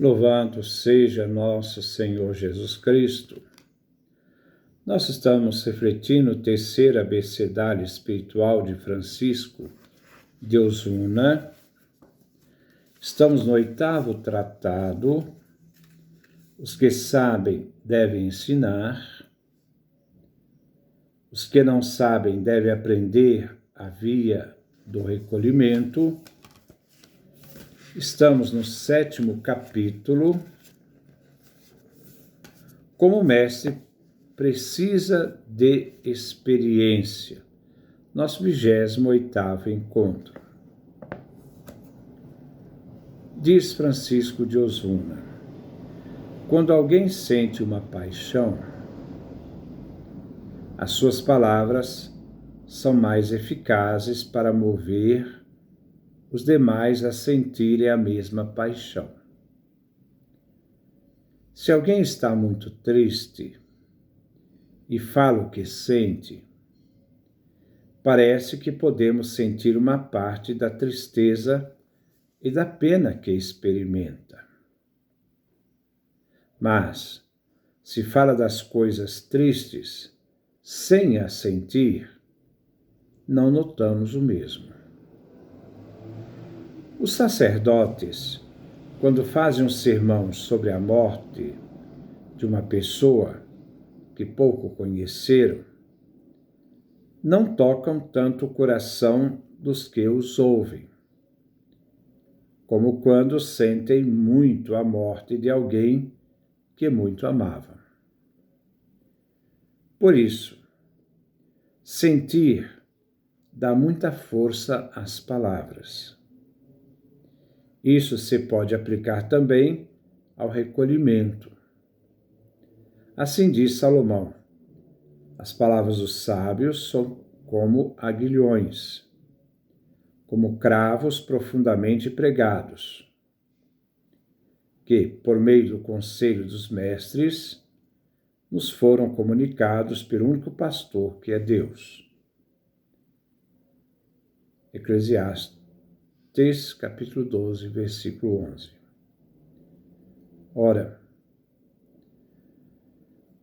Louvado seja nosso Senhor Jesus Cristo. Nós estamos refletindo o terceiro abecedário espiritual de Francisco de Osuna. Estamos no 8º tratado. Os que sabem devem ensinar. Os que não sabem devem aprender a via do recolhimento. Estamos no 7º capítulo. Como o mestre precisa de experiência. Nosso 28º encontro. Diz Francisco de Osuna: quando alguém sente uma paixão, as suas palavras são mais eficazes para mover os demais a sentirem a mesma paixão. Se alguém está muito triste e fala o que sente, parece que podemos sentir uma parte da tristeza e da pena que experimenta. Mas, se fala das coisas tristes sem as sentir, não notamos o mesmo. Os sacerdotes, quando fazem um sermão sobre a morte de uma pessoa que pouco conheceram, não tocam tanto o coração dos que os ouvem, como quando sentem muito a morte de alguém que muito amavam. Por isso, sentir dá muita força às palavras. Isso se pode aplicar também ao recolhimento. Assim diz Salomão: as palavras dos sábios são como aguilhões, como cravos profundamente pregados, que, por meio do conselho dos mestres, nos foram comunicados pelo único pastor que é Deus. Eclesiastes, capítulo 12, versículo 11. Ora,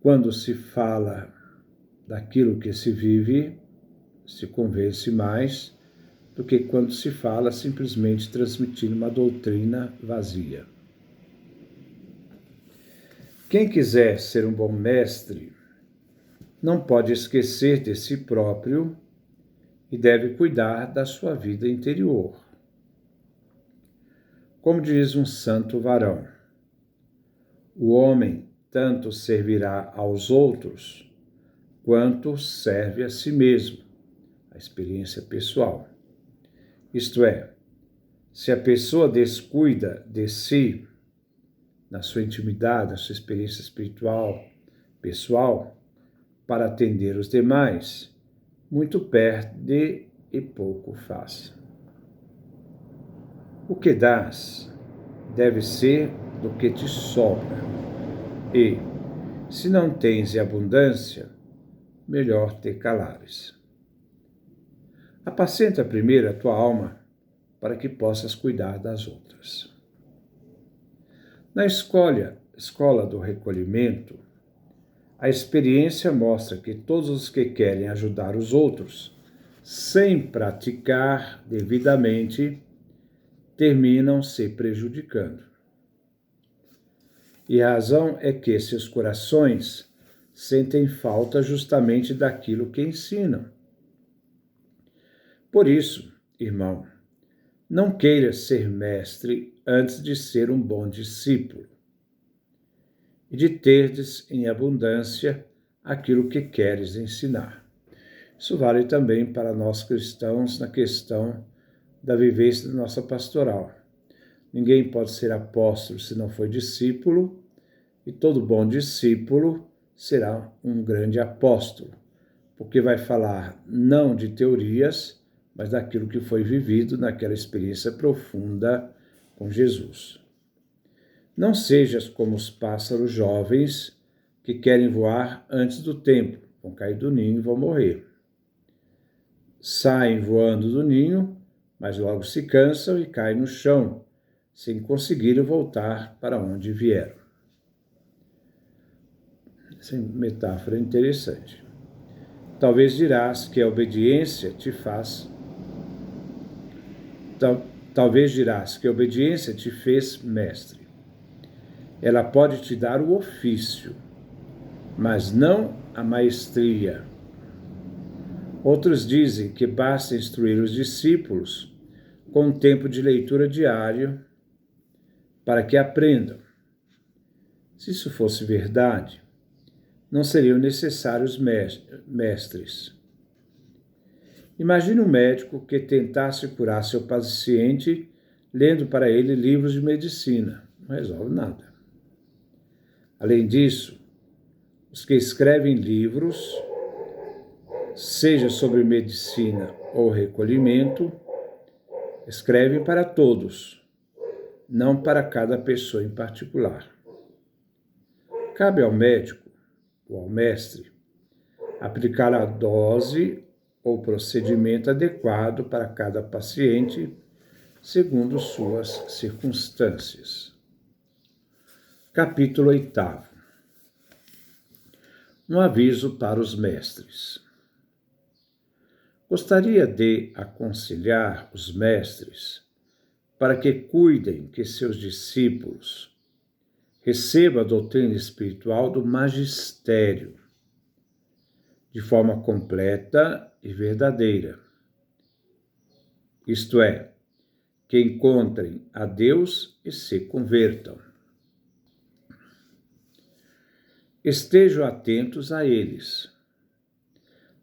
quando se fala daquilo que se vive, se convence mais do que quando se fala simplesmente transmitindo uma doutrina vazia. Quem quiser ser um bom mestre não pode esquecer de si próprio e deve cuidar da sua vida interior. Como diz um santo varão, o homem tanto servirá aos outros quanto serve a si mesmo, a experiência pessoal. Isto é, se a pessoa descuida de si, na sua intimidade, na sua experiência espiritual, pessoal, para atender os demais, muito perde e pouco faz. O que dás deve ser do que te sobra. E, se não tens abundância, melhor te calares. Apacenta primeiro a tua alma, para que possas cuidar das outras. Na escola do recolhimento, a experiência mostra que todos os que querem ajudar os outros, sem praticar devidamente, terminam se prejudicando. E a razão é que seus corações sentem falta justamente daquilo que ensinam. Por isso, irmão, não queiras ser mestre antes de ser um bom discípulo e de terdes em abundância aquilo que queres ensinar. Isso vale também para nós cristãos na questão da vivência da nossa pastoral. Ninguém pode ser apóstolo se não for discípulo, e todo bom discípulo será um grande apóstolo, porque vai falar não de teorias, mas daquilo que foi vivido naquela experiência profunda com Jesus. Não sejas como os pássaros jovens que querem voar antes do tempo, vão cair do ninho e vão morrer. Saem voando do ninho, mas logo se cansam e caem no chão, sem conseguirem voltar para onde vieram. Essa metáfora é interessante. Talvez dirás que a obediência te faz... Talvez dirás que a obediência te fez mestre. Ela pode te dar o ofício, mas não a maestria. Outros dizem que basta instruir os discípulos com um tempo de leitura diário para que aprendam. Se isso fosse verdade, não seriam necessários mestres. Imagine um médico que tentasse curar seu paciente lendo para ele livros de medicina. Não resolve nada. Além disso, os que escrevem livros, seja sobre medicina ou recolhimento, escrevem para todos, não para cada pessoa em particular. Cabe ao médico ou ao mestre aplicar a dose ou procedimento adequado para cada paciente, segundo suas circunstâncias. Capítulo 8. Um aviso para os mestres. Gostaria de aconselhar os mestres para que cuidem que seus discípulos recebam a doutrina espiritual do magistério de forma completa e verdadeira. Isto é, que encontrem a Deus e se convertam. Estejam atentos a eles,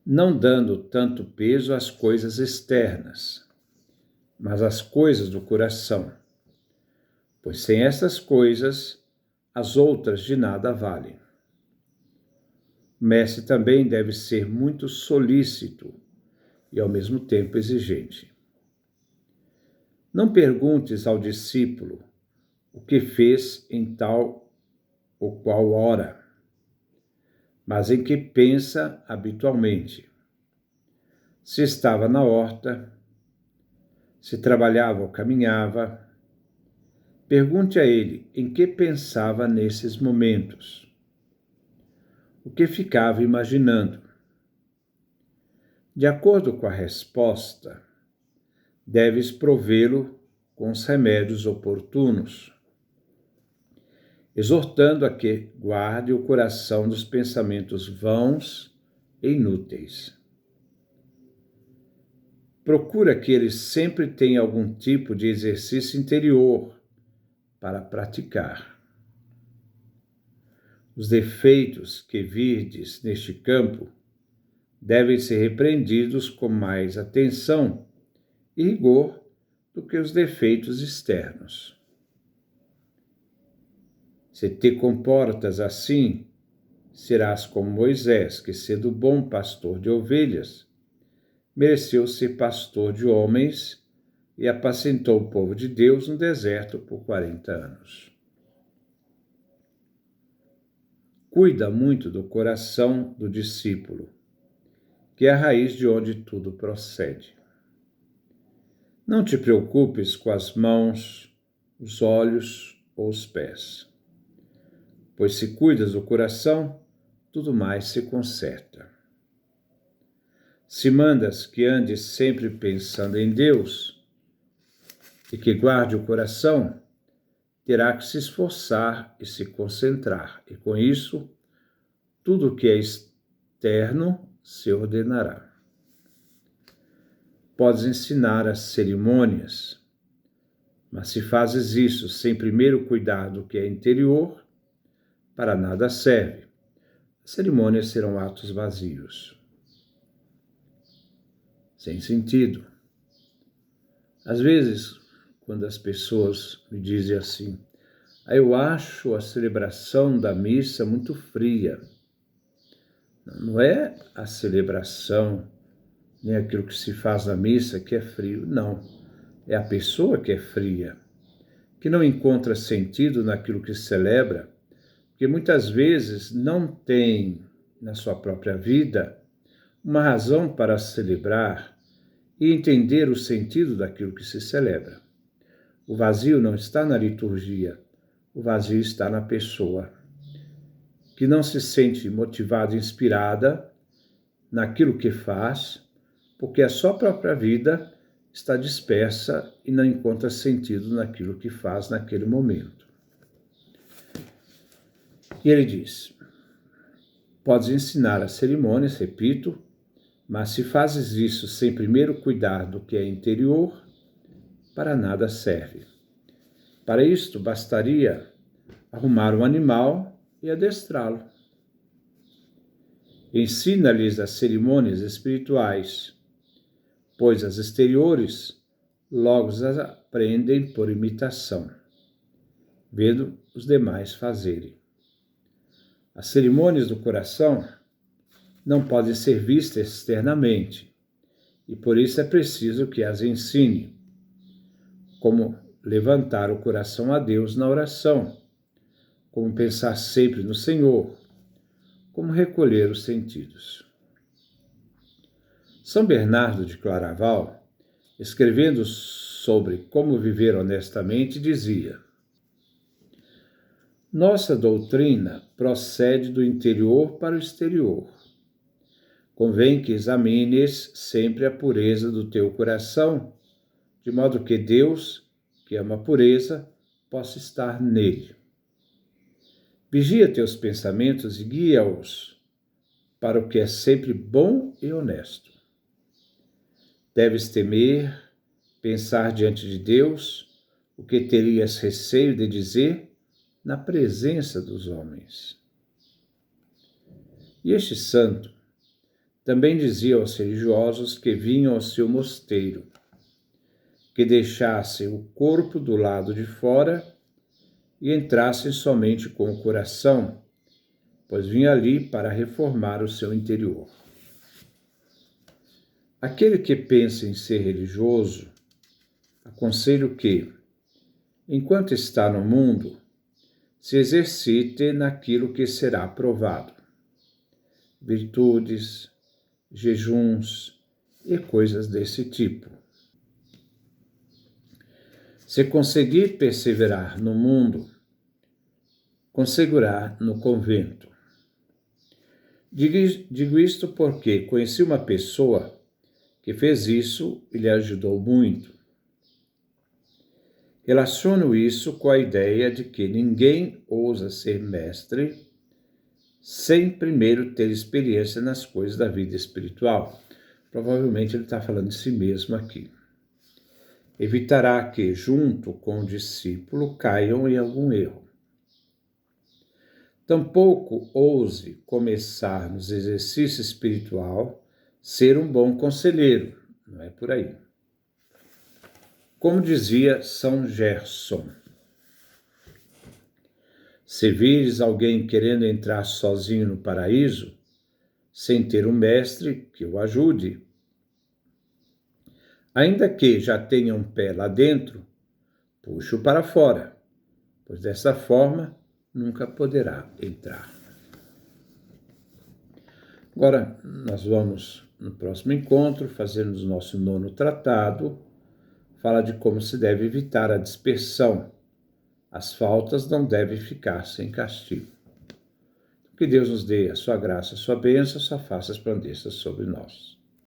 não dando tanto peso às coisas externas, mas às coisas do coração, pois sem essas coisas, as outras de nada valem. O mestre também deve ser muito solícito e, ao mesmo tempo, exigente. Não perguntes ao discípulo o que fez em tal ou qual hora, mas em que pensa habitualmente. Se estava na horta, se trabalhava ou caminhava, pergunte a ele em que pensava nesses momentos, o que ficava imaginando. De acordo com a resposta, deves provê-lo com os remédios oportunos, exortando a que guarde o coração dos pensamentos vãos e inúteis. Procura que ele sempre tenha algum tipo de exercício interior para praticar. Os defeitos que virdes neste campo devem ser repreendidos com mais atenção e rigor do que os defeitos externos. Se te comportas assim, serás como Moisés, que, sendo bom pastor de ovelhas, mereceu ser pastor de homens e apacentou o povo de Deus no deserto por 40 anos. Cuida muito do coração do discípulo, que é a raiz de onde tudo procede. Não te preocupes com as mãos, os olhos ou os pés, pois se cuidas do coração, tudo mais se conserta. Se mandas que andes sempre pensando em Deus e que guarde o coração, terá que se esforçar e se concentrar, e com isso, tudo o que é externo se ordenará. Podes ensinar as cerimônias, mas se fazes isso sem primeiro cuidar do que é interior, para nada serve. As cerimônias serão atos vazios, sem sentido. Às vezes, quando as pessoas me dizem assim, eu acho a celebração da missa muito fria. Não é a celebração, nem aquilo que se faz na missa que é frio, não. É a pessoa que é fria, que não encontra sentido naquilo que celebra, porque muitas vezes não tem na sua própria vida uma razão para celebrar e entender o sentido daquilo que se celebra. O vazio não está na liturgia, o vazio está na pessoa, que não se sente motivada, inspirada naquilo que faz, porque a sua própria vida está dispersa e não encontra sentido naquilo que faz naquele momento. E ele diz: podes ensinar as cerimônias, repito, mas se fazes isso sem primeiro cuidar do que é interior, para nada serve. Para isto, bastaria arrumar um animal e adestrá-lo. Ensina-lhes as cerimônias espirituais, pois as exteriores logo as aprendem por imitação, vendo os demais fazerem. As cerimônias do coração não podem ser vistas externamente, e por isso é preciso que as ensine, como levantar o coração a Deus na oração, como pensar sempre no Senhor, como recolher os sentidos. São Bernardo de Claraval, escrevendo sobre como viver honestamente, dizia: nossa doutrina procede do interior para o exterior. Convém que examines sempre a pureza do teu coração, de modo que Deus, que ama a pureza, possa estar nele. Vigia teus pensamentos e guia-os para o que é sempre bom e honesto. Deves temer, pensar diante de Deus o que terias receio de dizer na presença dos homens. E este santo também dizia aos religiosos que vinham ao seu mosteiro que deixassem o corpo do lado de fora e entrassem somente com o coração, pois vinha ali para reformar o seu interior. Aquele que pensa em ser religioso, aconselho que, enquanto está no mundo, se exercite naquilo que será aprovado. Virtudes, jejuns e coisas desse tipo. Se conseguir perseverar no mundo, conseguirá no convento. Digo isto porque conheci uma pessoa que fez isso e lhe ajudou muito. Relaciono isso com a ideia de que ninguém ousa ser mestre sem primeiro ter experiência nas coisas da vida espiritual. Provavelmente ele está falando de si mesmo aqui. Evitará que, junto com o discípulo, caiam em algum erro. Tampouco ouse começar nos exercícios espiritual ser um bom conselheiro, não é por aí. Como dizia São Gerson, se vires alguém querendo entrar sozinho no paraíso, sem ter um mestre que o ajude, ainda que já tenha um pé lá dentro, puxe-o para fora, pois dessa forma nunca poderá entrar. Agora, nós vamos, no próximo encontro, fazermos o nosso 9º tratado, fala de como se deve evitar a dispersão. As faltas não devem ficar sem castigo. Que Deus nos dê a sua graça, a sua bênção, a sua face resplandeça sobre nós.